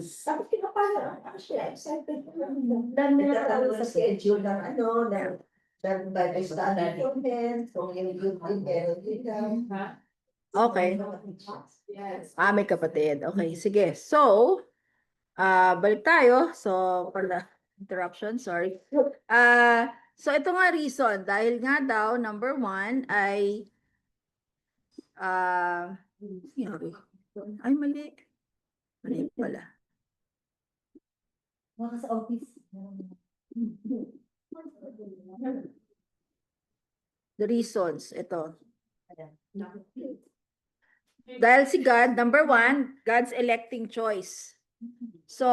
Sabi ko na parang actually excited ko lang. Dami na talaga sa schedule ng ng Bible study content, kung yung meron din lang. Okay. Yes. May kapatid. Okay, sige. So, balik tayo. So, for the interruption, sorry. So ito nga reason, dahil nga daw, number 1 ay, yari. Ay, mali. Mali pala. Mga sa office. The reasons, ito. Dahil si God, number 1, God's electing choice. So,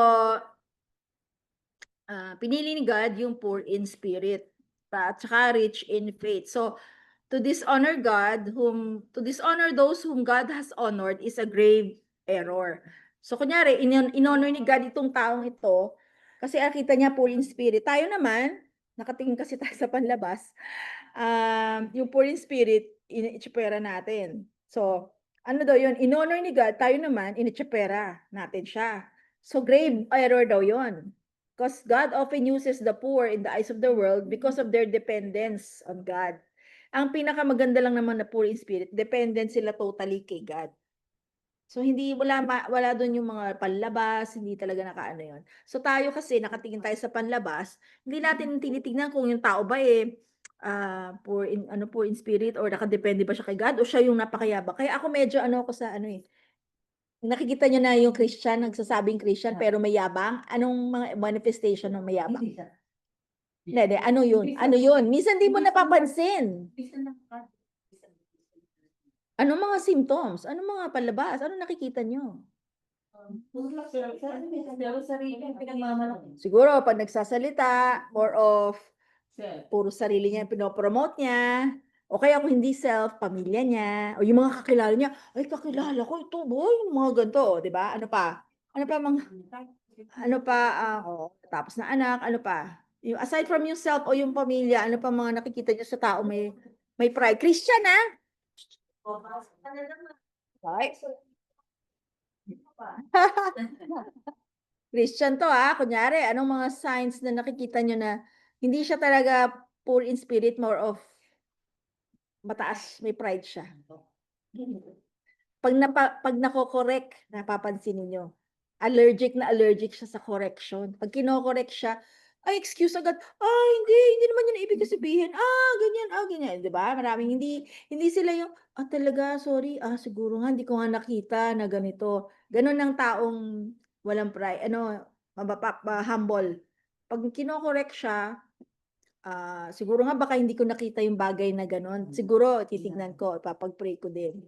pinili ni God yung poor in spirit, at saka rich in faith. So, to dishonor those whom God has honored is a grave error. So, kunyari, in-honor ni God itong taong ito, kasi nakita niya poor in spirit. Tayo naman, nakatingin kasi tayo sa panlabas, yung poor in spirit, itsipera natin. So, ano daw yun? In-honor ni God, tayo naman, itsipera natin siya. So, grave error daw yun. Because God often uses the poor in the eyes of the world because of their dependence on God. Ang pinakamaganda lang naman na poor in spirit, dependent sila totally kay God. So hindi wala doon yung mga panlabas, hindi talaga nakaano yon. So tayo kasi nakatingin tayo sa panlabas, hindi natin tinitingnan kung yung tao ba poor in spirit or nakadepende ba siya kay God o siya yung napakayabang. Kaya ako medyo ako sa nakikita niyo na yung Christian, nagsasabing Christian pero may yabang. Anong mga manifestation ng mayabang? Hindi, ano yun? Ano yun? Minsan di mo napapansin. Anong mga symptoms? Anong mga palabas? Ano nakikita nyo? Siguro, pag nagsasalita, more of puro sarili niya, pinopromote niya. O kaya kung hindi self, pamilya niya. O yung mga kakilala niya, ay kakilala ko ito, boy, yung mga ganito, di ba? Ano pa? Tapos na anak, ano pa? Yung aside from yung self o yung pamilya, ano pa mga nakikita niyo sa tao may pride? Christian, Right? Christian to kunyari, anong mga signs na nakikita nyo na hindi siya talaga poor in spirit, more of mataas, may pride siya. Pag nako-correct, napapansin niyo allergic siya sa correction. Pag kino-correct siya, ay, excuse agad, hindi naman yun ibig sabihin, ganyan, di ba? Maraming hindi sila yung, talaga, sorry, siguro nga, hindi ko nga nakita na ganito. Ganon ang taong walang pride, humble. Pag kino-correct siya, siguro nga baka hindi ko nakita yung bagay na ganon. Siguro, titignan ko, ipapag-pray ko din.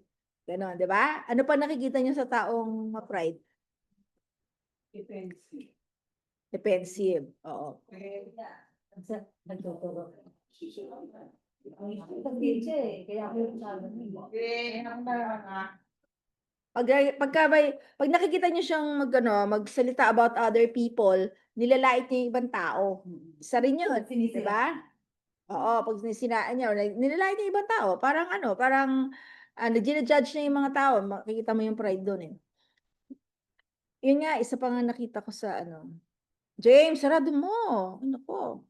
Ganon, di ba? Ano pa nakikita niyo sa taong ma-pride? Defensive. Oo. Pag nakikita niyo siyang magsalita about other people, nilalait niya yung ibang tao. Isa rin yun, di ba? Oo, pag sinaan niya, nilalait niya yung ibang tao. Parang ginajudge niya yung mga tao. Makikita mo yung pride doon Yun nga, isa pa nga nakita ko sa James, sarado mo. Ano ko?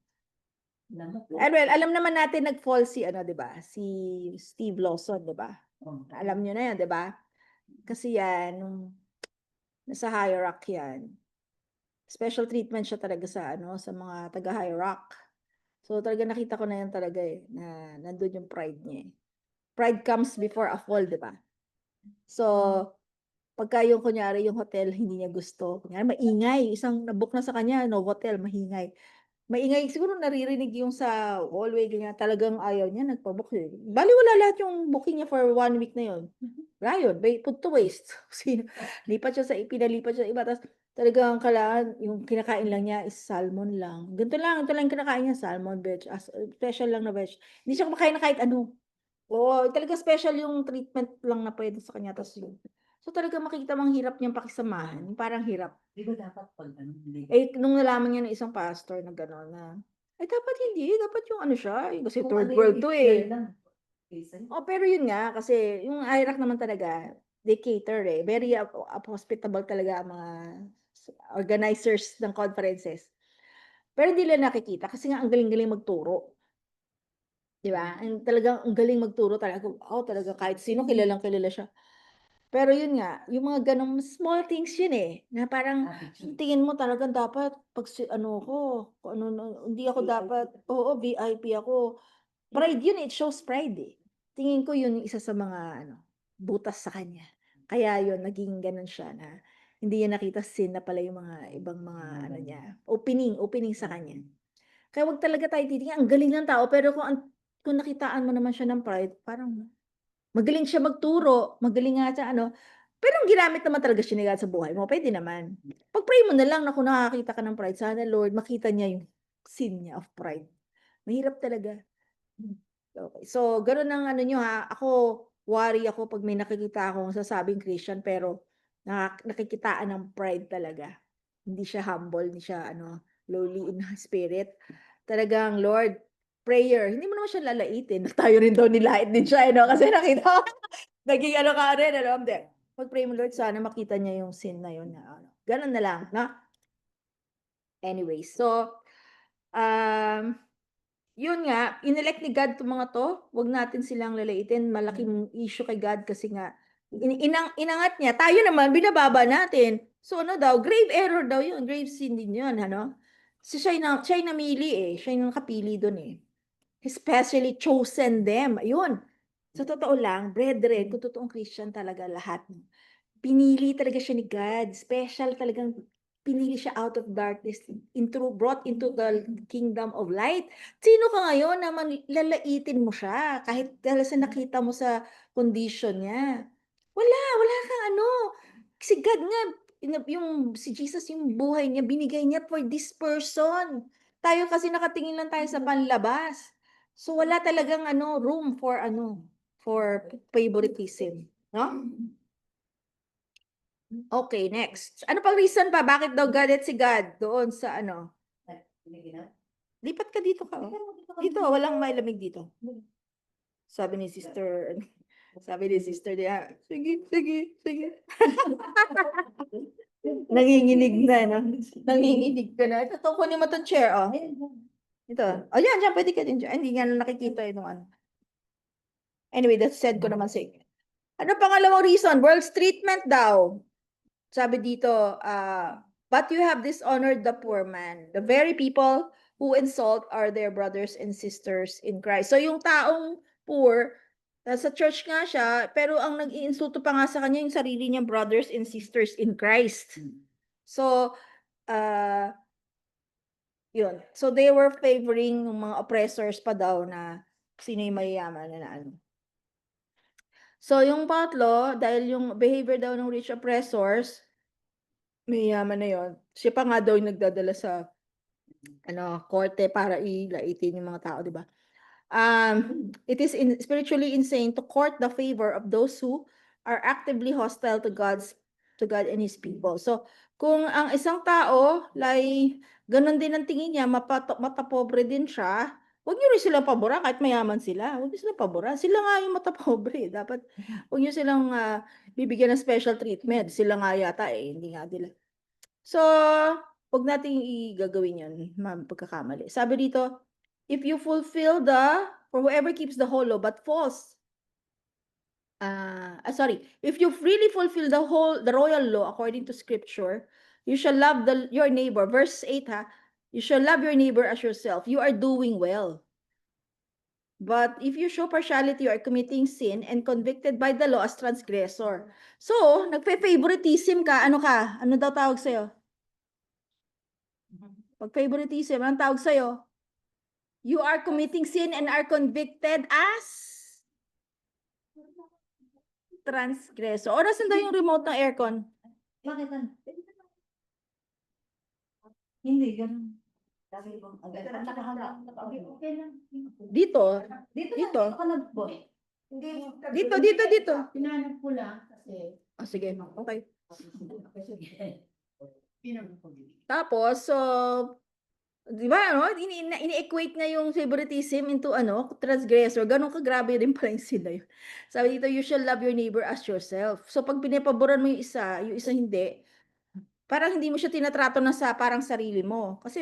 Well, alam naman natin nag-fall si 'di ba? Si Steve Lawson, 'di ba? Alam niyo na 'yan, 'di ba? Kasi 'yan nung nasa High Rock 'yan. Special treatment siya talaga sa mga taga High Rock. So talaga nakita ko na 'yan talaga na nandoon yung pride niya. Pride comes before a fall, 'di ba? So pagka yung kunyari yung hotel hindi niya gusto, kunyari maingay, isang na-book na sa kanya, no hotel, maingay, siguro naririnig yung sa hallway, ganyan, talagang ayaw niya, nagpa-book Baliwala lahat yung booking niya for 1 week na yun. Rayon, put to waste. Pinalipat siya sa iba, tapos talagang kailangan, yung kinakain lang niya is salmon lang. Ganito lang kinakain niya, salmon, veg, special lang na veg. Hindi siya kumakain na kahit ano. Oo, talaga special yung treatment lang na pwede sa kanya, tapos yun. So talaga makikita mong hirap niyang pakisamahan, parang hirap. Di ba dapat pag Nung nalaman niya ng isang pastor na gano'n dapat hindi, dapat yung siya, kasi third world to lang. pero yun nga, kasi yung Iraq naman talaga, they cater eh. Very hospitable talaga ang mga organizers ng conferences. Pero hindi nila nakikita kasi nga ang galing-galing magturo. 'Di ba? Talagang ang galing magturo talaga. Talaga kahit sino kilalang-kilala siya. Pero yun nga, yung mga gano'ng small things yun eh, na parang tingin mo talagang dapat 'pag ano ko, kung ano na hindi ako dapat VIP ako. Pride yun, it shows pride eh. Tingin ko yun yung isa sa mga ano, butas sa kanya. Kaya yun naging gano'n siya na hindi niya nakita sin na pala yung mga ibang mga ano niya, opening sa kanya. Kaya wag talaga tayo titingin, ang galing ng tao pero kung nakitaan mo naman siya ng pride, parang magaling siya magturo, magaling nga siya ano, pero kung ginamit naman talaga siya ni God sa buhay mo, puwede naman. Pag-pray mo na lang na kung nakakakita ka ng pride, sana Lord makita niya yung sin niya of pride. Mahirap talaga. Okey, so gano'n ang ano niyo ha, ako worry ako 'pag may nakikita akong sasabing Christian pero nakikitaan ng pride talaga. Hindi siya humble, hindi siya ano, lowly in spirit. Talagang Lord, prayer, hindi mo naman siya lalaitin, tayo rin daw nilait din siya eh 'no, kasi nakita ko naging ano ka rin ano, hindi. Pag-pray mo Lord sana makita niya yung sin na yun na ano, gano'n na lang 'no. Anyway, so, um yun nga, inelect ni God 'tong mga 'to, wag natin silang lalaitin, malaking issue kay God kasi nga inangat niya, tayo naman binababa natin. So ano daw, grave error daw yun, grave sin din yun ano. So siya yung namili eh, siya yung nakapili dun eh. Especially chosen them, ayun. Sa totoo lang, brethren, kung totoong Christian talaga lahat, pinili talaga siya ni God, special talagang pinili siya out of darkness brought into the kingdom of light. Sino ka ngayon na lalaitin mo siya kahit dahil sa nakita mo sa condition niya? Wala kang ano, si God nga yung si Jesus yung buhay niya binigay niya for this person. Tayo kasi nakatingin lang tayo sa panlabas. So wala talagang ano, room for ano, for favoritism, no? Okay, next. Ano pang reason pa bakit daw galit si God doon sa ano? Lipat ka dito ka. Dito, walang mailamig dito. Sabi ni sister, sabi ni sister niya, sige. Nanginginig na, no? Nanginginig ka na. Ito, kunin mo tong chair, oh. Ito. Oh, yan, dyan, pwede ka din dyan. Hindi nga nakikita yung ano. Anyway, that's said ko naman sa inyo. Ano pangalawang reason? World's treatment daw. Sabi dito, but you have dishonored the poor man. The very people who insult are their brothers and sisters in Christ. So yung taong poor, sa church nga siya, pero ang nag-iinsulto pa nga sa kanya yung sarili niyang brothers and sisters in Christ. So, yun. So they were favoring yung mga oppressors pa daw na sino yung mayayaman na ano. So yung pangatlo, dahil yung behavior daw ng rich oppressors, mayayaman na yun. Siya pa nga daw yung nagdadala sa ano, korte para ilaitin yung mga tao, di ba? It is spiritually insane to court the favor of those who are actively hostile to God and His people. So, kung ang isang tao, ganun din ang tingin niya, matapobre din siya, huwag niyo rin silang paboran kahit mayaman sila. Huwag niyo silang paboran. Sila nga yung matapobre. Dapat, huwag niyo silang bibigyan ng special treatment. Sila nga yata eh, hindi nga nila. So, huwag nating gagawin yun, pagkakamali. Sabi dito, if you fulfill for whoever keeps the whole law but falls, if you really fulfill the royal law according to scripture, you shall love your neighbor. Verse 8 ha, you shall love your neighbor as yourself. You are doing well. But if you show partiality, you are committing sin and convicted by the law as transgressor. So, nagpe-favoritism ka, ano ka? Ano daw tawag sa'yo? Pag favoritism, anong tawag sa'yo? You are committing sin and are convicted as transgressor. O, nasan daw yung remote ng aircon? Bakit ano? Hindi, ganun. Dito. Dito. Dito. Pinanap ko lang kasi. Sige. Okay. Tapos, so, 'Di ba, no? Ini-equate niya yung favoritism into ano, transgressor. Gano'n kagrabe din pala yung sin na yun. Sabi dito, "You shall love your neighbor as yourself." So 'pag pinapaboran mo yung isa hindi, parang hindi mo siya tinatrato na sa parang sarili mo. Kasi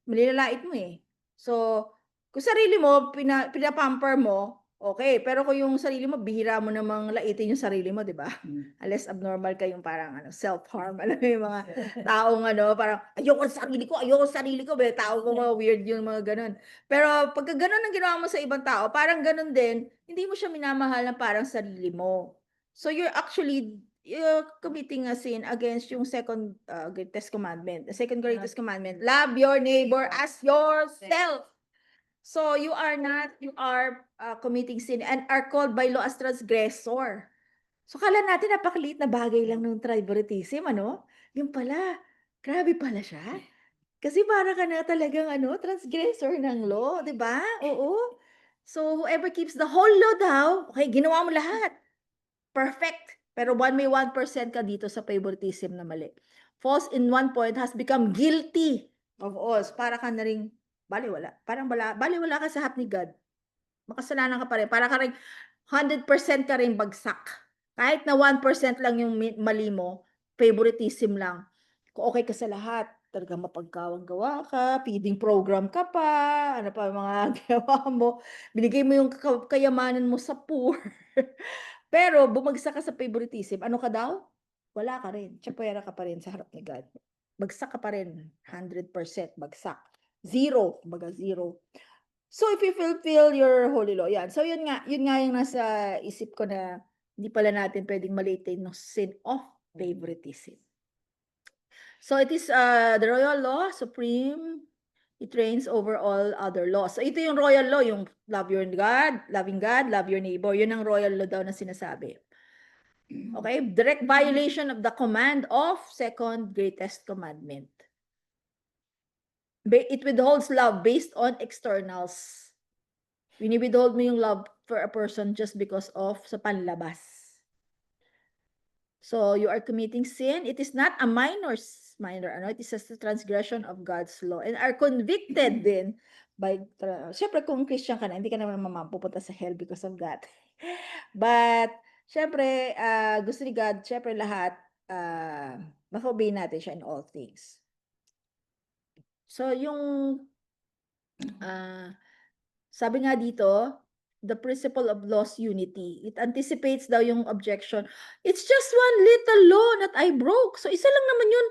nilalait mo, eh. So, kung sarili mo pina-pamper mo, okey. Pero kung yung sarili mo bihira mo namang laitin yung sarili mo, 'di ba? Unless abnormal ka yung parang ano, self-harm. Alam mo yung mga taong ano, parang, ayoko sa sarili ko." May tao ko mga weird yung mga gano'n. Pero pagka gano'n ang ginawa mo sa ibang tao, parang gano'n din, hindi mo siya minamahal na parang sarili mo. So, you're committing a sin against yung second, greatest commandment. The second greatest commandment, love your neighbor as yourself. So you are committing sin and are called by law as transgressor. So kala natin napakaliit na bagay lang ng tribalism, ano? Yun pala, grabe pala siya. Kasi para ka na talagang ano, transgressor ng law, 'di ba? Oo. So whoever keeps the whole law daw, okay, ginawa mo lahat. Perfect. Pero may 1% ka dito sa favoritism na mali. False in one point has become guilty of all. Para ka na ring balewala. Parang balewala ka sa harap ni God. Makasalanan ka pa rin. Para ka ring 100% ka ring bagsak. Kahit na 1% lang yung mali mo, favoritism lang. Kung okay ka sa lahat, talagang mapagkawang-gawa ka, feeding program ka pa, ano pa mga ginawa mo, binigay mo yung kayamanan mo sa poor. Pero bumagsak ka sa favoritism, ano ka daw? Wala ka rin, tiyapwera ka pa rin sa harap ni God. Bagsak ka pa rin, 100% bagsak. Zero, kumbaga zero. So if you fulfill your holy law, yan. So yun nga yung nasa isip ko na hindi pala natin pwedeng maliitin ng sin of favoritism. So it is the royal law, supreme. It reigns over all other laws. So ito yung royal law, yung loving God, love your neighbor. Yun ang royal law daw na sinasabi. Okay? Direct violation of the command of second greatest commandment. It withholds love based on externals. Wini-withhold mo yung love for a person just because of sa panlabas. So you are committing sin. It is not a minor, ano, it is a transgression of God's law and are convicted din by, syempre kung Christian ka na, hindi ka naman pupunta sa hell because of that. But, syempre, gusto ni God, syempre lahat, maka-obey natin siya in all things. So, yung, sabi nga dito, the principle of lost unity. It anticipates daw yung objection. It's just one little law that I broke. So, isa lang naman yun.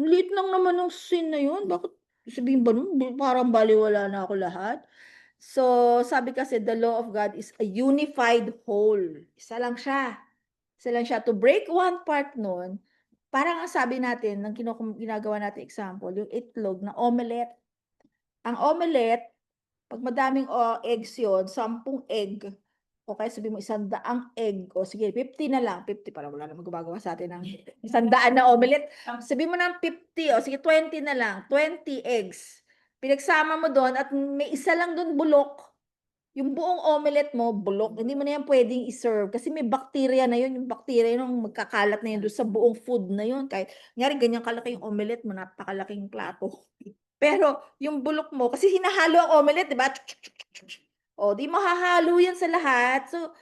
Lit lang naman ng sin na yun. Bakit sabihin ba nun? Parang baliwala na ako lahat. So, sabi kasi, the law of God is a unified whole. Isa lang siya. Isa lang siya. To break one part nun, parang ang sabi natin, ng ginagawa natin example, yung itlog na omelette. Ang omelette, pag madaming eggs yun, 10 egg, o kaya sabihin mo 100 egg, o sige 50 na lang, 50 para wala namang gumagawa sa atin ng 100 na omelette. Sabihin mo ng 50, o sige 20 na lang, 20 eggs. Pinagsama mo doon at may isa lang doon bulok. Yung buong omelette mo, bulok. Hindi mo na yan pwedeng i-serve kasi may bacteria na yun. Yung bacteria yung magkakalat na yun doon sa buong food na yun. Kahit, ngari, ganyan kalaki yung omelette mo, napakalaking plato. Pero, yung bulok mo, kasi hinahalo ang omelette, di ba? O, di mahahalo yan sa lahat. So,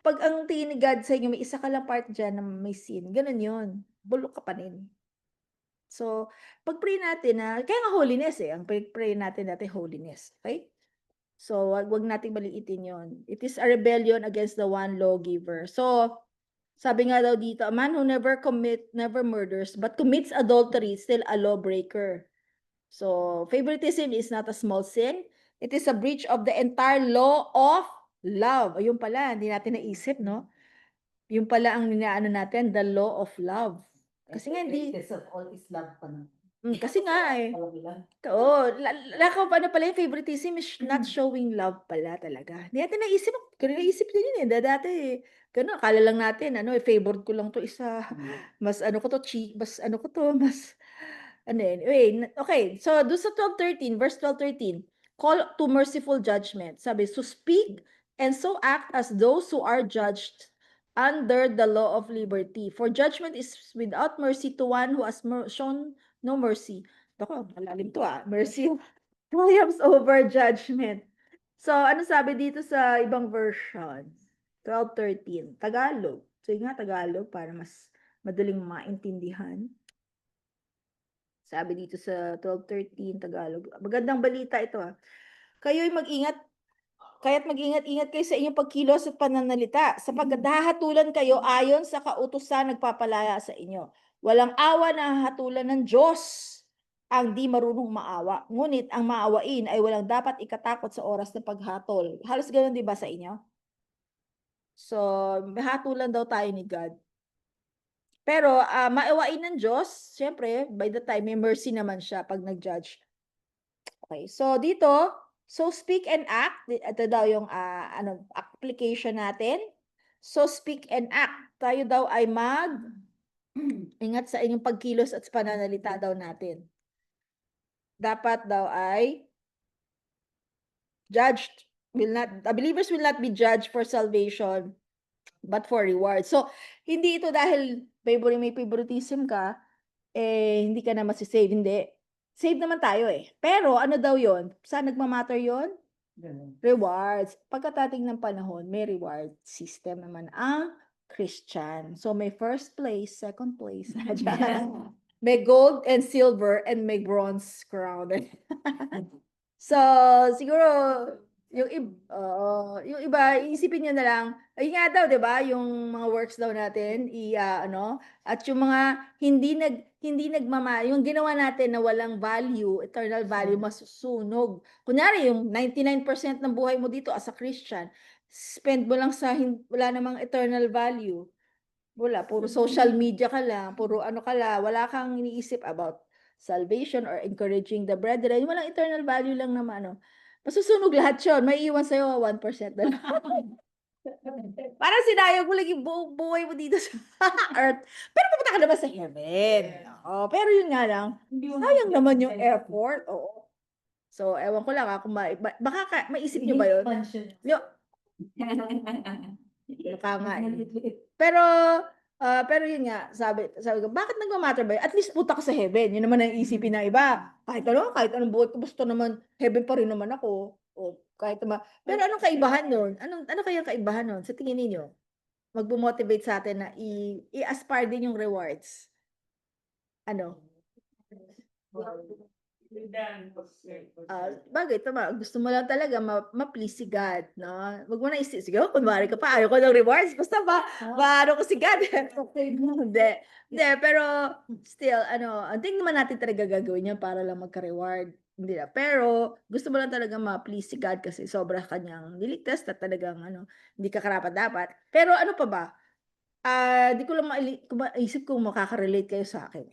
pag ang tingin ni God sa inyo, may isa ka lang part dyan na may sin, ganun yun. Bulok ka pa rin. So, pag-pray natin na, kaya nga holiness ang pray natin holiness. Okay? So, wag nating maliitin yon. It is a rebellion against the one lawgiver. So, sabi nga daw dito, a man who never murders, but commits adultery is still a lawbreaker. So, favoritism is not a small sin. It is a breach of the entire law of love. Ayun pala, hindi natin naisip, no? Yung pala ang ninaano natin, the law of love. Kasi nga hindi. of all is love pa na. Kasi nga Oo, lack of ano pala yung favoritism is not showing love pala talaga. Hindi natin naisip, naisip din yun dati gano'n akala lang natin ano, favored ko lang 'to isa, mas ano ko 'to mas ano ko 'to, mas ano okay. So do'n sa 12:13, verse 12:13, call to merciful judgment. Sabi, "So speak and so act as those who are judged under the law of liberty. For judgment is without mercy to one who has shown no mercy." Naku, malalim 'to mercy. triumphs over judgment. So, ano sabi dito sa ibang version? 12:13. Tagalog. So, yun nga, Tagalog para mas madaling maintindihan. Sabi dito sa 12:13 Tagalog. Magandang balita ito Kayo'y mag-ingat, kaya't mag-ingat-ingat kayo sa inyong pagkilos at pananalita, sapagkat hahatulan kayo ayon sa kautusan nagpapalaya sa inyo. Walang awa na hahatulan ng Diyos ang di marunong maawa. Ngunit ang maawain ay walang dapat ikatakot sa oras ng paghatol. Halos ganoon 'di ba sa inyo? So, hatulan daw tayo ni God. Pero maawain ng Diyos, siyempre, by the time may mercy naman siya pag nag-judge. Okay, so dito, so speak and act, ito daw yung application natin. So speak and act, tayo daw ay ingat sa inyong pagkilos at sa pananalita daw natin. Dapat daw ay believers will not be judged for salvation, but for reward. So, hindi ito dahil may favoritism ka, hindi ka na masisave. Hindi. Save naman tayo Pero ano daw yon? Saan nagmamatter yon? Rewards. Pagkatating ng panahon, may reward system naman ang Christian. So, may first place, second place. May gold and silver and may bronze crown. So, siguro, yung iba, iisipin nyo na lang, ayun nga daw, di ba, yung mga works daw natin, at yung mga hindi yung ginawa natin na walang value, eternal value, masusunog. Kunyari, yung 99% ng buhay mo dito as a Christian, spend mo lang sa, wala namang eternal value. Wala, puro social media ka lang, puro ano ka lang, wala kang iniisip about salvation or encouraging the brethren, walang eternal value lang naman, masusunog lahat yun, may iwan sa'yo 1% na lang. Parang sinayang mo lagi buong buhay mo dito sa earth, pero pupunta ka naman sa heaven. Pero yun nga lang, sayang naman yung effort, So, ewan ko lang kung baka maisip nyo ba yun? Baka nga pero yun nga, sabi ko, bakit nagmamatter ba yun? At least punta ka sa heaven. Yun naman ang isipin ng iba. Kahit anong buhay ko, basta naman, heaven pa rin naman ako. Kahit naman. Pero anong kaibahan nun? Ano kayang kaibahan nun? Sa tingin ninyo? Magbumotivate sa atin na i-aspire din yung rewards. Ano? Bagay, tama. Gusto mo lang talaga ma-please si God, no? Wag mo na isip. Sige, kunwari ka pa, ayaw ko ng rewards. Basta maano ko si God. Hindi, pero still, hindi naman natin talaga gagawin yan para lang magka-reward. Hindi na. Pero, gusto mo lang talaga ma-please si God kasi sobra kanyang niligtas na talagang, hindi ka karapat-dapat. Pero ano pa ba? Di ko lang maisip kung makaka-relate kayo sa akin.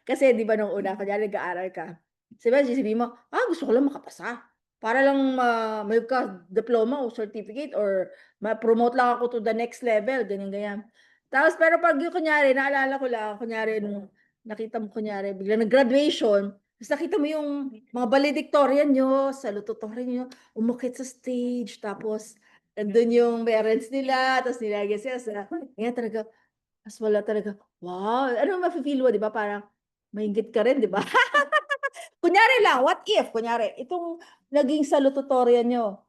Kasi di ba nung una, kunyari nag-aaral ka, sabihin mo, gusto ko lang makapasa. Para lang may diploma o certificate or ma-promote lang ako to the next level, ganyan. Tapos, pero pag yung kunyari, naalala ko lang, kunyari, nung nakita mo kunyari, bigla nag-graduation, tapos nakita mo yung mga valedictorian nyo, salutatorian nyo, umakit sa stage, tapos, nandun yung parents nila, tapos nilagay sila ganyan talaga, tapos wala talaga, wow, ano mafe-feel mo, di ba? Parang, mainggit ka rin, di ba? Kunyari lang, what if, kunyari, itong naging salutatorian nyo,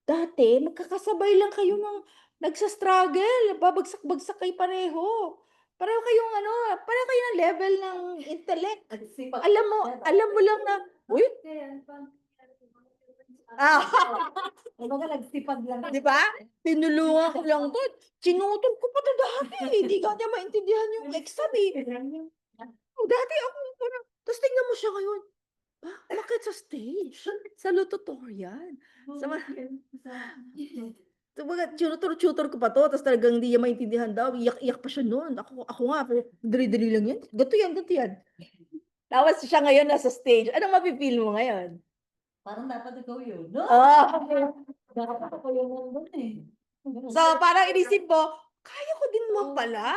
dati, magkakasabay lang kayo ng nagsa-struggle, babagsak-bagsak kayo pareho. Pareho kayong pareho kayo ng level ng intellect. Alam mo lang na, uy, nagsipag lang. di ba? Tinulungan ko lang to. Sinutol ko pa to dati. Hindi ka niya maintindihan yung exam Dati ako, tapos tingnan mo siya ngayon. Bakit sa stage? Salutatorian. Tutor ko pa to, tapos talagang hindi niya maintindihan daw. Iyak pa siya noon. Ako nga, dali-dali lang yan. Ganto yan. Tapos siya ngayon nasa stage. Anong mapipil mo ngayon? Parang dapat ikaw yun, no? Dapat ako yun nandun So, parang inisip mo, kaya ko din naman pala.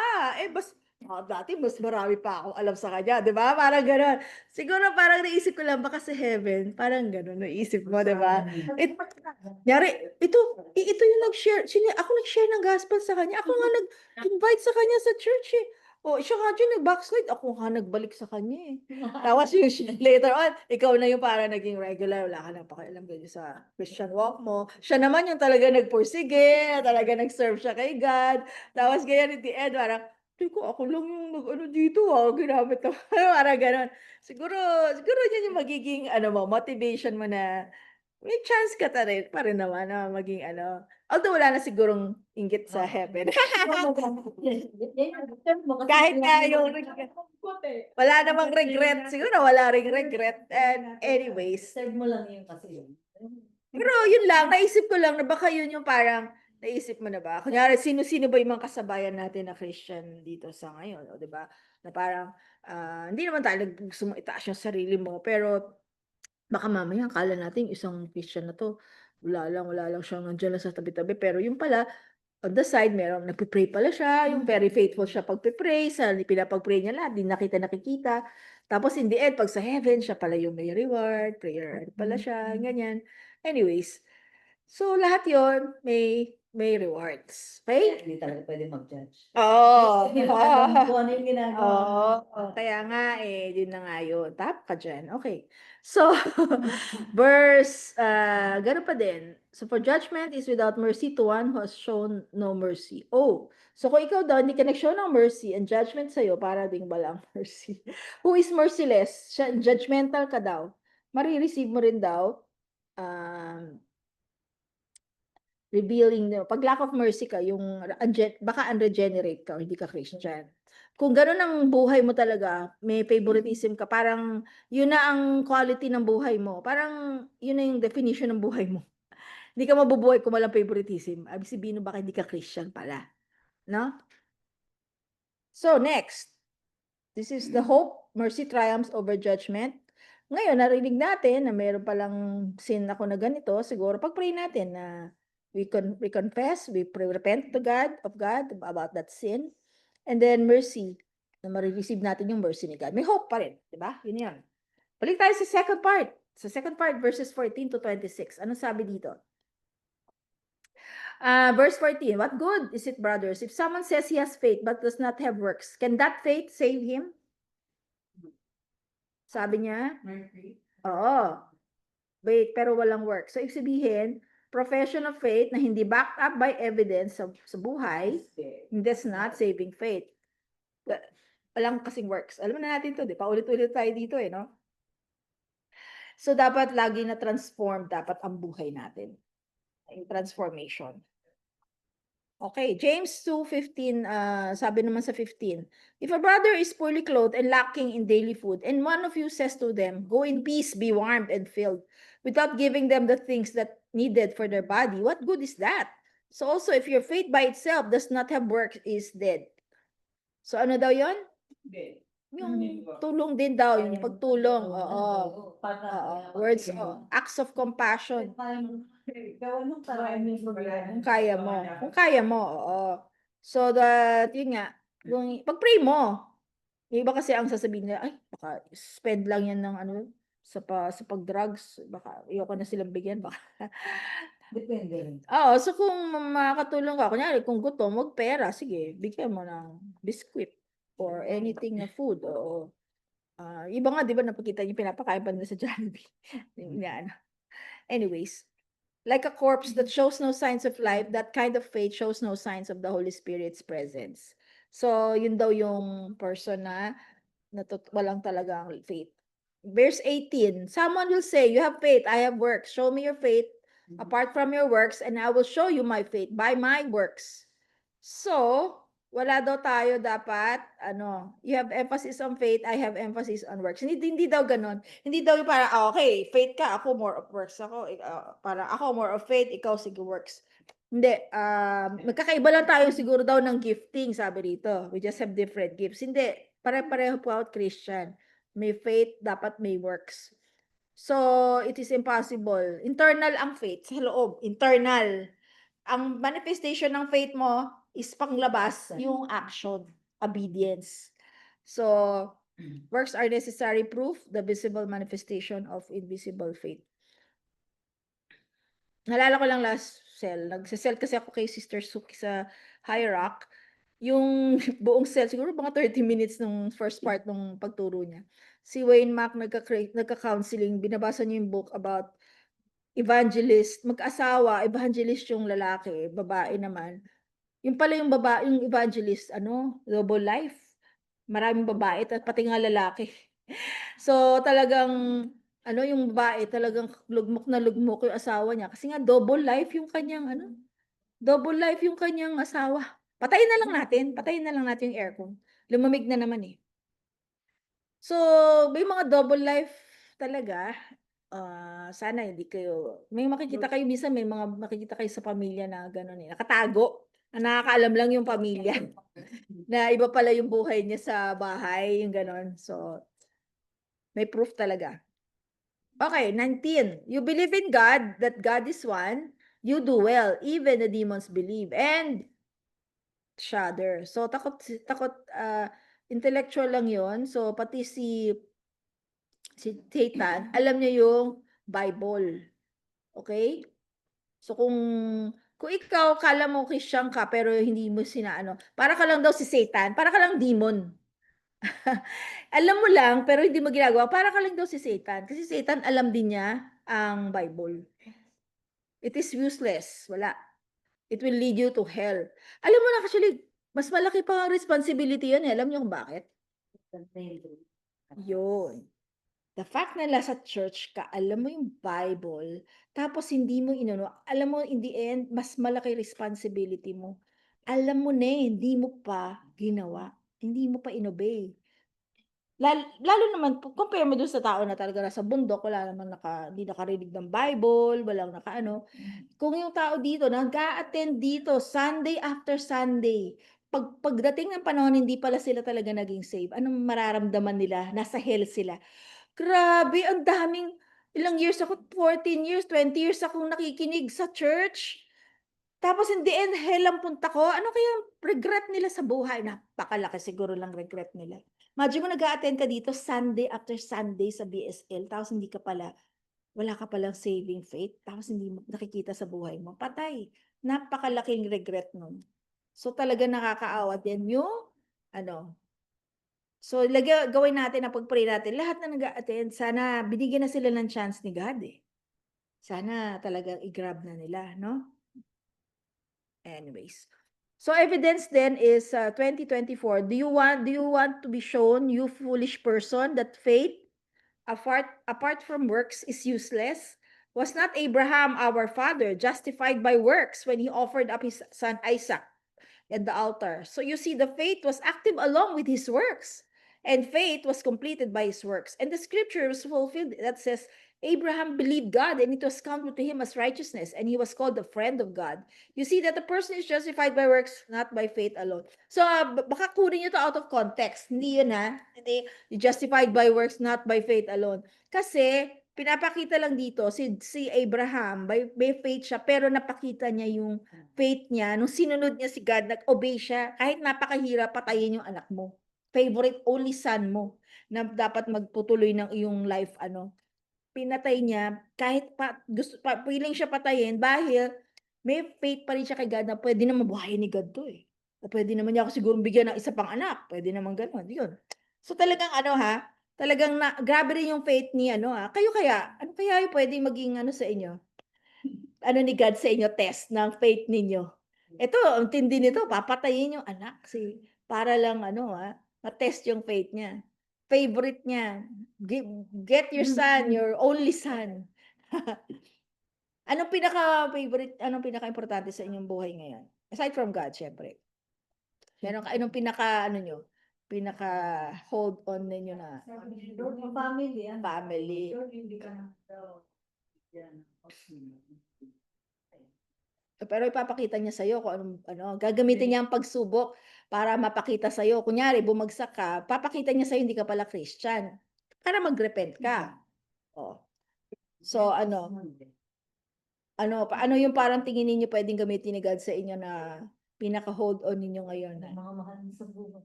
Dati mas marami pa akong alam sa kanya, di ba? Parang gano'n. Siguro parang naisip ko lang, baka sa heaven, parang gano'n, naisip mo, di ba? Ito yung nag-share, ako nag-share ng gospel sa kanya. Ako nga nag-invite sa kanya sa church Oh, siya nga din nag-backslide, ako nga nagbalik sa kanya, eh. Tapos yung later on, ikaw na yung parang naging regular, wala ka ng pakialam ganyan sa Christian walk mo. Siya naman yung talaga nagpursige, talaga nag-serve siya kay God. Tapos ganyan at the end, parang, "Sabi ko, ako lang yung nag-ano dito, ginamit ko." Parang gano'n. Siguro siguro yun yung magiging ano mo, motivation mo na may chance ka pa rin naman na maging ano, although wala na sigurong inggit sa heaven. Kahit nga yung wala namang regret, siguro wala ring regret and anyways. Serve mo lang yun kasi yun. Pero yun lang, naisip ko lang na baka yun yung parang naisip mo na ba? Kunyari, sino-sino ba yung mga kasabayan natin na Christian dito sa ngayon, o 'di ba? Na parang, hindi naman tayo gusto mong itaas yung sarili mo, pero baka mamaya akala natin yung isang Christian na 'to, wala lang siyang nandiyan lang sa tabi-tabi, pero yun pala on the side merong nagpe-pray pala siya, yung very faithful siya pagpe-pray, sa pinapag-pray niya lahat, di nakita. Tapos in the end, 'pag sa heaven, siya pala yung may reward, prayer pala siya, ganyan. Anyways, so lahat yon may rewards, Kaya okey? hindi talaga pwede mag-judge. Oo. Kung ano yung ginagawa. Oo, kaya nga, eh, yun na nga yun, tama ka diyan, okey. So, verse, gano'n pa din, "So for judgment is without mercy to one who has shown no mercy." Oh, so kung ikaw daw hindi ka nag-show ng mercy, ang judgment sa'yo para ding walang mercy. Who is merciless, siya judgmental ka daw, mare-receive mo rin daw, um revealing 'pag lack of mercy ka yung baka unregenerate ka o hindi ka Christian. Kung gano'n ang buhay mo talaga, may favoritism ka, parang yun na ang quality ng buhay mo, parang yun na yung definition ng buhay mo. Hindi ka mabubuhay kung walang favoritism, ibig sabihin nun baka hindi ka Christian pala, 'no? So next, this is the hope, mercy triumphs over judgment. Ngayon narinig natin na meron palang sin ako na ganito, siguro pag-pray natin na we confess, repent to God about that sin, and then mercy, na mare-receive natin yung mercy ni God. May hope pa rin, 'di ba? Yun yun. Balik tayo sa second part. Sa second part, verses 14 to 26. Anong sabi dito? Verse 14, "What good is it, brothers, if someone says he has faith but does not have works? Can that faith save him?" Sabi niya, Mercy. oo. Wait, pero walang work. So, ibig sabihin, profession of faith na hindi backed up by evidence sa buhay, that's not saving faith. Walang kasing works. Alam na natin to, di pa ulit-ulit tayo dito eh, no? So, dapat lagi na transform dapat ang buhay natin. Yung transformation. Okay, James 2:15, sabi naman sa 15, "If a brother is poorly clothed and lacking in daily food, and one of you says to them, 'Go in peace, be warmed and filled,' without giving them the things that needed for their body, what good is that? So also, if your faith by itself does not have work, is dead." So ano daw yon? Yung tulong din daw, yung pagtulong, oo. Oo, words, acts of compassion. Kung kaya mo. Kung kaya mo, oo. So that, yun nga, yung pag-pray mo. Yung iba kasi ang sasabihin nila, "Ay, baka spend lang yan ng ano, sa pag-drugs, baka ayoko na silang bigyan, baka." Depende rin. Oo, so kung makakatulong ka, kunyari kung gutom, wag pera, sige, bigyan mo ng biscuit or anything na food, oo. Iba nga 'di ba napakita niyo pinapakain pa nila sa Jollibee, yung inaano. Anyways, like a corpse that shows no signs of life, that kind of faith shows no signs of the Holy Spirit's presence. So, yun daw yung person na walang talagang faith. Verse 18, "Someone will say, 'You have faith, I have works. Show me your faith apart from your works, and I will show you my faith by my works." So, wala daw tayo dapat ano, you have emphasis on faith, I have emphasis on works. Hindi daw gano'n. Hindi daw yung parang, okay, faith ka, ako more of works ako, parang ako more of faith, ikaw sige works. Hindi, magkakaiba lang tayo siguro daw ng gifting, sabi rito. We just have different gifts. Hindi, pare-pareho po out Christian. May faith, dapat may works. So, it is impossible. Internal ang faith, sa loob, internal. Ang manifestation ng faith mo is panglabas, yung action, obedience. So, works are necessary proof, the visible manifestation of invisible faith. Naalala ko lang last cell, nagse-cell kasi ako kay Sister Suki sa High Rock. yung buong set, siguro mga 30 minutes nung first part nung pagturo niya. Si Wayne Mack nagka-counseling, binabasa niya yung book about evangelist, mag-asawa, evangelist yung lalaki, babae naman. Yung pala yung babae, yung evangelist, double life. Maraming babae, pati nga lalaki. So, talagang, yung babae, talagang lugmok na lugmok yung asawa niya. Kasi nga, double life yung kanyang, double life yung kanyang asawa. Patayin na lang natin yung aircon. Lumamig na naman eh. So, may mga double life talaga. Sana hindi kayo, may makikita kayo minsan, may mga makikita kayo sa pamilya na gano'n eh, nakatago. Na nakakaalam lang yung pamilya na iba pala yung buhay niya sa bahay, yung gano'n. So, may proof talaga. Okay, 19. You believe in God, that God is one, you do well. Even the demons believe and shudder. So, takot, intellectual lang yon. So, pati si Satan, alam niya yung Bible. Okay? So, kung ikaw, kala mo Christian ka, pero hindi mo para ka lang daw si Satan, para ka lang demon. Alam mo lang, pero hindi mo ginagawa, para ka lang daw si Satan. Kasi Satan, alam din niya ang Bible. It is useless. Wala. It will lead you to hell. Alam mo na, actually, mas malaki pa ang responsibility yun eh. Alam niyo kung bakit? Yun. The fact na nasa church ka, alam mo yung Bible, tapos hindi mo alam mo in the end, mas malaki responsibility mo. Alam mo na eh, hindi mo pa ginawa. Hindi mo pa inobey. Lalo naman, compare mo dun sa tao na talaga nasa bundok, wala naman hindi nakarinig ng Bible, walang Kung yung tao dito, nag-a-attend dito, Sunday after Sunday, pagdating ng panahon, hindi pala sila talaga naging save. Anong mararamdaman nila? Nasa hell sila. Grabe, ang daming, ilang years ako, 14 years, 20 years akong nakikinig sa church. Tapos in the end, hell ang punta ko. Ano kaya regret nila sa buhay? Napakalaki siguro lang regret nila. Imagine mo nag-a-attend ka dito Sunday after Sunday sa BSL, tapos wala ka palang saving faith, tapos hindi mo nakikita sa buhay mo. Patay. Napakalaking regret nun. So talaga nakakaawa din yung, so gawin natin na pag-pray natin, lahat na nag-a-attend, sana binigyan na sila ng chance ni God eh. Sana talagang i-grab na nila, no? Anyways. So evidence then is 2024. Do you want to be shown, you foolish person, that faith apart from works is useless? Was not Abraham our father justified by works when he offered up his son Isaac at the altar? So you see, the faith was active along with his works, and faith was completed by his works. And the scripture was fulfilled that says, Abraham believed God, and it was counted to him as righteousness, and he was called the friend of God. You see that the person is justified by works, not by faith alone. So, baka kunin nyo to out of context. Hindi yun Hindi, justified by works, not by faith alone. Kasi, pinapakita lang dito, si Abraham, by faith siya, pero napakita niya yung faith niya, nung sinunod niya si God, nag-obey siya, kahit napakahirap, patayin yung anak mo. Favorite only son mo, na dapat magputuloy ng iyong life, pinatay niya, kahit willing siya patayin, dahil may faith pa rin siya kay God na pwede naman buhayin ni God to eh. O pwede naman niya ako siguro bigyan ng isa pang anak, pwede naman gano'n, yun. So talagang talagang grabe rin yung faith ni kayo kaya, ano kaya yung pwede maging sa inyo? Ni God sa inyo, test ng faith ninyo? Ito, ang tindi nito, papatayin yung anak para lang ma-test yung faith niya. Favorite niya, get your son, your only son. Anong pinaka-favorite, anong pinaka-importante sa inyong buhay ngayon? Aside from God, syempre. Anong nyo, pinaka-hold on ninyo na Family. family? Pero ipapakita niya sa'yo kung gagamitin niya ang pagsubok para mapakita sa'yo. Kunyari, bumagsak ka, papakita niya sa'yo hindi ka pala Christian. Para mag-repent ka. Oh. So, paano yung parang tingin ninyo pwedeng gamitin ni God sa inyo na pinaka-hold on ninyo ngayon? Mga mahal sa buhay.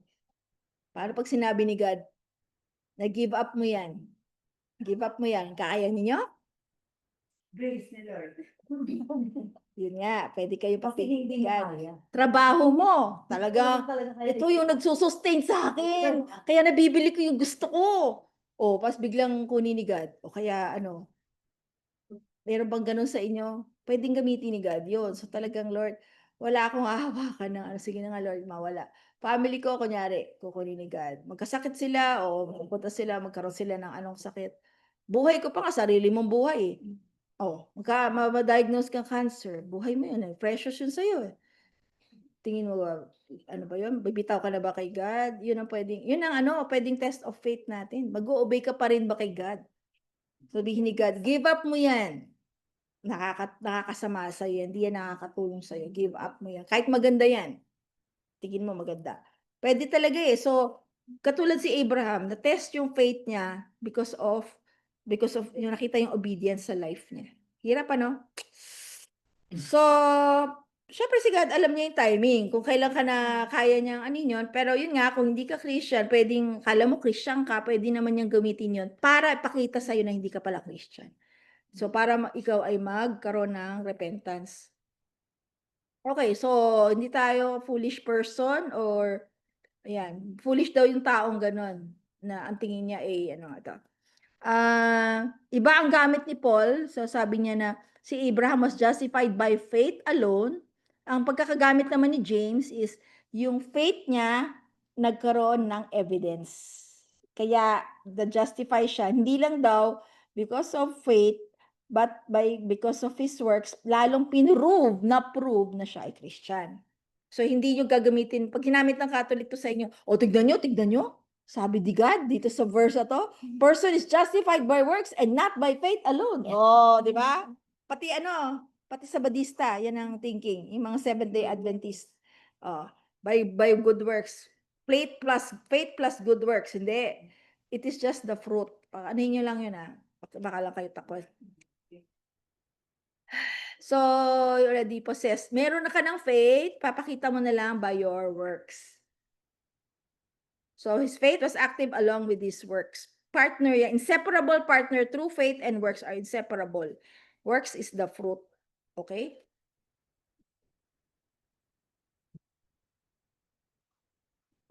Paano pag sinabi ni God, na-give up mo yan? Give up mo yan. Kaya ninyo? Grace ni Lord. Yun nga, pwede kayo Kasi hindi niya pakikigan. kaya. Trabaho mo, talaga, Talaga kaya ito yung nagsusustain sa akin. Kaya nabibili ko yung gusto ko. O, pas biglang kunin ni God. O kaya ano, meron bang ganun sa inyo? Pwedeng gamitin ni God yun. So talagang Lord, wala akong hahawakan ng ano. Sige na nga Lord, mawala. Family ko, kunyari, kukunin ni God. Magkasakit sila o magpunta sila, magkaroon sila ng anong sakit. Buhay ko pa nga, sarili mong buhay eh. Oh, ma-diagnose kang cancer, buhay mo yun eh. Precious yun sa'yo eh. Tingin mo ba, ano ba yun? Bibitaw ka na ba kay God? Yun ang pwedeng, yun ang ano, pwedeng test of faith natin. Mag-o-obey ka pa rin ba kay God? Sabihin ni God, give up mo yan. Nakakasama sa'yo yan. Hindi yan nakakatulong sa'yo. Give up mo yan. Kahit maganda yan. Tingin mo maganda. Pwede talaga eh. So, katulad si Abraham, na-test yung faith niya because of yung nakita yung obedience sa life niya. Hirap ano? So, syempre si God, alam niya yung timing. Kung kailan ka na kaya niyang ano yun. Pero yun nga, kung hindi ka Christian, pwedeng, kala mo Christian ka, pwede naman niyang gamitin yun para ipakita sa'yo na hindi ka pala Christian. So, para ikaw ay magkaroon ng repentance. Okay, so, hindi tayo foolish person or, ayan, foolish daw yung taong ganon na ang tingin niya ay, ano ito. Iba ang gamit ni Paul. So sabi niya na si Abraham was justified by faith alone. Ang pagkakagamit naman ni James is yung faith niya nagkaroon ng evidence. Kaya the-justify siya. Hindi lang daw because of faith, but because of his works, lalong prove na siya ay Christian. So hindi nyo gagamitin, pag ginamit ng Catholic to sa inyo, o tignan nyo, sabi di God dito sa verse na to, person is justified by works and not by faith alone. Oh, di ba? Pati sa Badista, yan ang thinking, yung mga Seventh-day Adventist. By good works. Faith plus good works. Hindi. It is just the fruit. Ano nyo lang yun baka lang kayo takot. So, you already possessed. Meron na ka ng faith, papakita mo na lang by your works. So, his faith was active along with his works. Partner, inseparable partner, true faith and works are inseparable. Works is the fruit. Okay?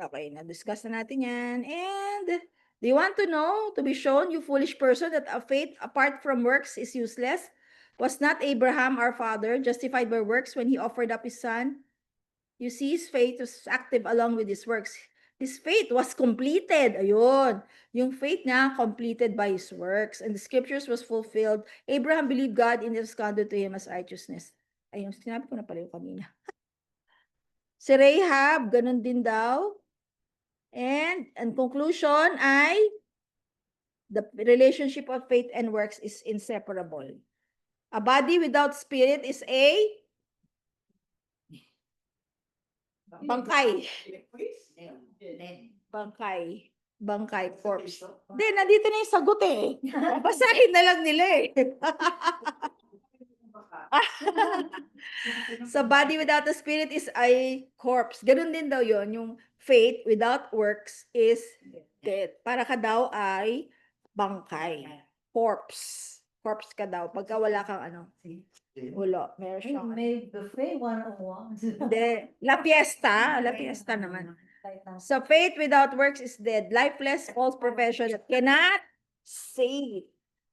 Okay, na-discuss na natin yan. And, do you want to know, to be shown, you foolish person, that a faith apart from works is useless? Was not Abraham, our father, justified by works when he offered up his son? You see, his faith was active along with his works. His faith was completed. Ayun. Yung faith niya completed by his works. And the scriptures was fulfilled. Abraham believed God and it was counted to him as righteousness. Ayun, sinabi ko na pala yung kanina. Si Rahab, ganun din daw. And in conclusion ay the relationship of faith and works is inseparable. A body without spirit is a bangkay. Bangkay, corpse. Hindi, nandito na yung sagot eh. Basahin na lang nila eh. So, body without a spirit is a corpse. Ganun din daw yon. Yung faith without works is dead. Para ka daw ay bangkay. Corpse. Corpse ka daw. Pagka wala kang ano. Wala. Meron siyang. May buffet 101. Hindi. La Fiesta. La Fiesta naman. So, faith without works is dead. Lifeless, false profession that cannot save.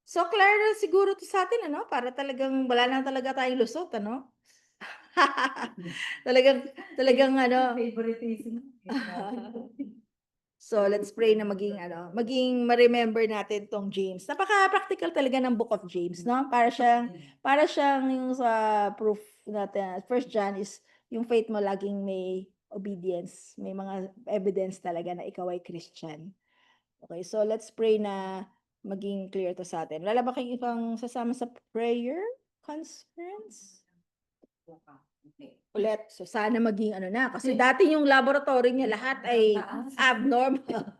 So, clear na siguro to sa atin, ano? Para talagang, wala lang talaga tayong lusot, ano? talagang, ano? Favoritism. So, let's pray na maging ma-remember natin tong James. Napaka-practical talaga ng Book of James, no? Para siyang yung sa proof natin. First John is, yung faith mo laging may obedience, may mga evidence talaga na ikaw ay Christian. Okay, so let's pray na maging clear to sa atin. Wala ba kayong ibang sasama sa prayer conference? Ulit. So sana maging ano na. Kasi dati yung laboratory niya lahat ay abnormal.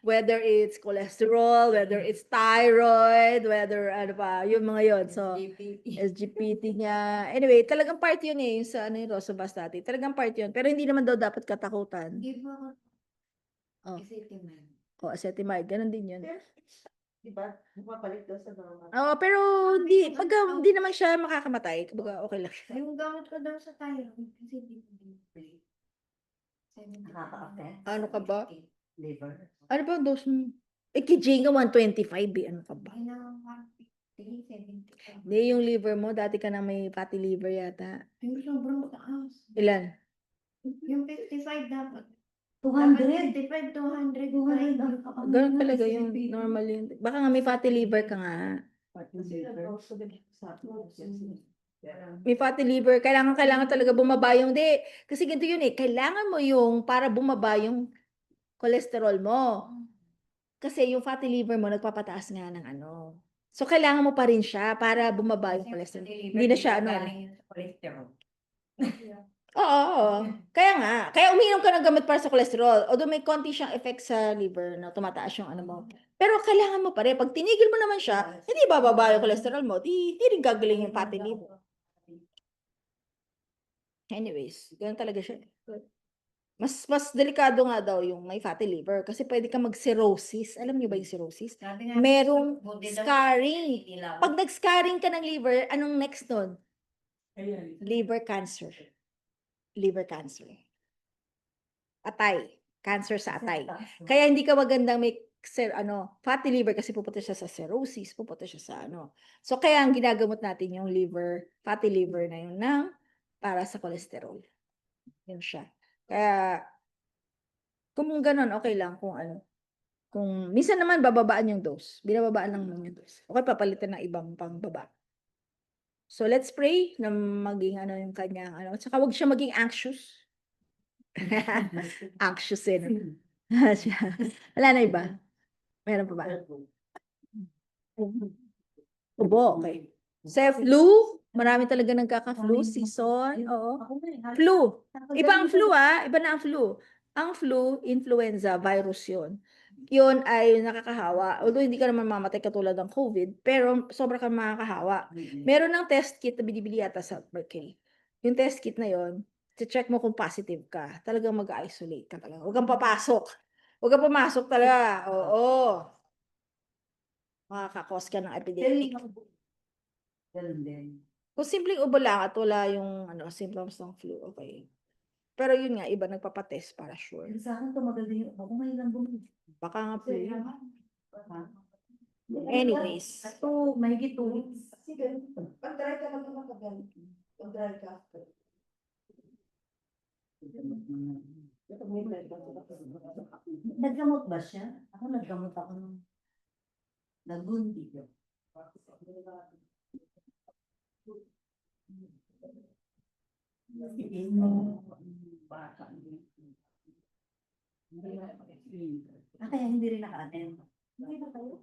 Whether it's cholesterol, whether it's thyroid, whether ano pa, yung mga yon. So, SGPT niya. Anyway, talagang part yun eh, yung sa ano yung Rosabas dati. Talagang part yun. Pero hindi naman daw dapat katakutan. Oh. Acetamide. Ganun din yun. Diba? Bumabalik daw sa normal. Oo, pero pagka hindi naman siya makakamatay, kumbaga okay lang siya. Yung gamit ko daw sa thyroid, kasi di ko binibili. Nakaka-affect. Ano ka ba? Liver. Ano ba ang dose mo? Kay Jane nga 125 eh. Ano ka ba? Ay na 150, 75. Hindi, yung liver mo, dati ka na may fatty liver yata. Yung sobrang taas. Ilan? Yung 55 dapat. 200. 55, 200. 200. Ganun talaga yung normal yun. Baka nga may fatty liver ka nga. May fatty liver, kailangan talaga bumaba yung, kasi ganito yun eh, kailangan mo yung, para bumaba yung cholesterol mo. Kasi yung fatty liver mo, nagpapataas nga ng ano. So, kailangan mo pa rin siya para bumaba yung cholesterol. Hindi na siya, ano. Oo. Kaya nga, kaya umiinom ka ng gamot para sa cholesterol. Although may konti siyang effect sa liver na tumataas yung ano mo. Pero kailangan mo pa rin. Pag tinigil mo naman siya, hindi bababa yung cholesterol mo, di rin gagaling yung fatty liver. Anyways, ganun talaga siya. Mas delikado nga daw yung may fatty liver kasi pwede ka mag-cirrhosis. Alam niyo ba yung cirrhosis? Merong scarring. Pag nag-scarring ka ng liver, anong next nun? Liver cancer. Liver cancer. Atay. Cancer sa atay. Kaya hindi ka magandang may fatty liver kasi pupunta siya sa cirrhosis, pupunta siya sa ano. So kaya ang ginagamot natin yung fatty liver na yun para sa cholesterol. Yun siya. Kaya kung ganun, okay lang kung ano. Kung minsan naman bababaan yung dose. Binababaan lang yung dose. Okay, papalitan ng ibang pangbaba. So let's pray na maging ano yung kanyang ano. Saka wag siya maging anxious. Anxious eh. No? Wala na iba. Meron pa ba? Ubo, okay. Sa flu, marami talaga nagkaka-flu season. Oo. Flu. Iba ang flu iba na ang flu. Ang flu, influenza, virus yun. Yun ay nakakahawa. Although hindi ka naman mamatay katulad ng COVID, pero sobra kang makakahawa. Meron ng test kit na binibili yata sa Mercury. Yung test kit na yun, check mo kung positive ka. Talagang mag-isolate ka talaga. Huwag kang papasok. Huwag kang pumasok talaga. Oo. Makakakos ka ng epidemic. Ganun din. Kung simpleng ubo lang at wala yung symptoms ng flu, okay. Pero yun nga, iba nagpapatest para sure. Sa akin, tumagal din yung ako. Ngayon lang bumili. Baka nga flu yun. Anyways. Mahigit 2 weeks. Sige. Pag-dry ka lang naman kagal. Pag-dry ka. Naggamot ba siya? Ako naggamot ako nung nagundi. Kaya hindi rin naka-attend. Hindi na kayo?